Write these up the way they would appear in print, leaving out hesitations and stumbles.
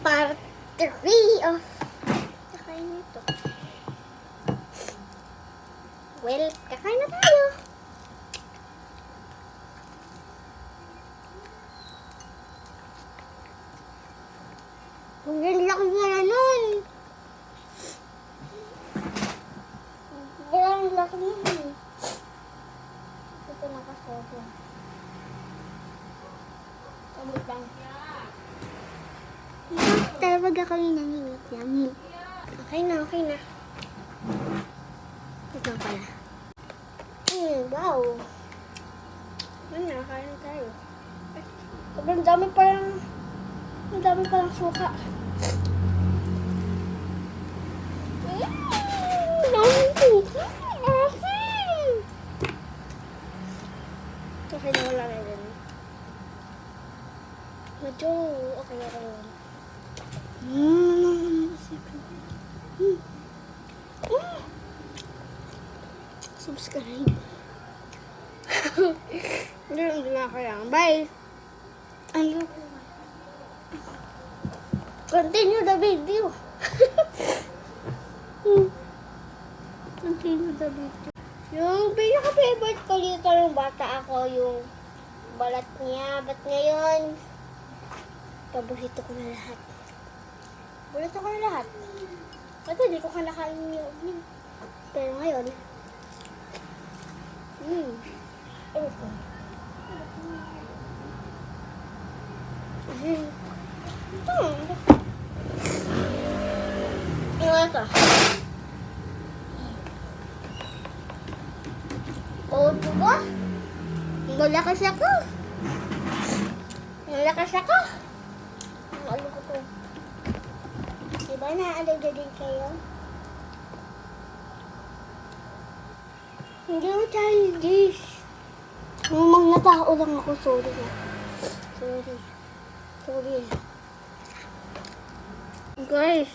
part 3 of kakain nito. Well, kakain na tayo. Ang laki na nun. Ang laki nun. Ito nakasobo. Amot lang. Tawag ako yung nangiwit lang. Okay na, okay na. Ito pala. Wow. Ano na, kain tayo. Sobrang dami palang suka. Okay na, wala na din. Medyo okay na rin. Subscribe. Hindi na kaya. Bye. Ayoko. Continue the video. Continue the video. Yung pinaka-favorite ko dito ng bata ako, yung balat niya. Ba't ngayon, paborito ko na lahat. Paborito ko na lahat. Ba't hindi ko kanakain yung pero ngayon, ano ko? Ano ito? O, diba? Malakas ako. Malakas ako. Ano ko to? Diba naalala din kayo? Hindi mo childish. Mga natao lang ako. Sorry na. Sorry. Guys.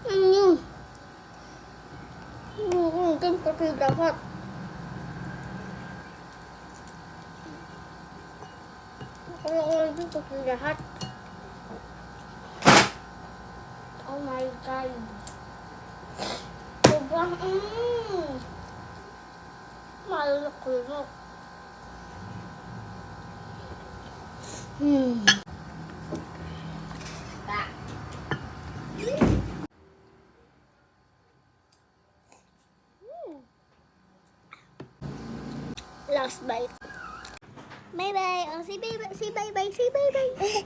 Ano yun? Ito pati dapat. Kaya ito pati lahat. Oh my God. Sobrang, malulok-lulok. Last bite. Bye-bye. Oh, say bye-bye. Say bye-bye. Say bye-bye.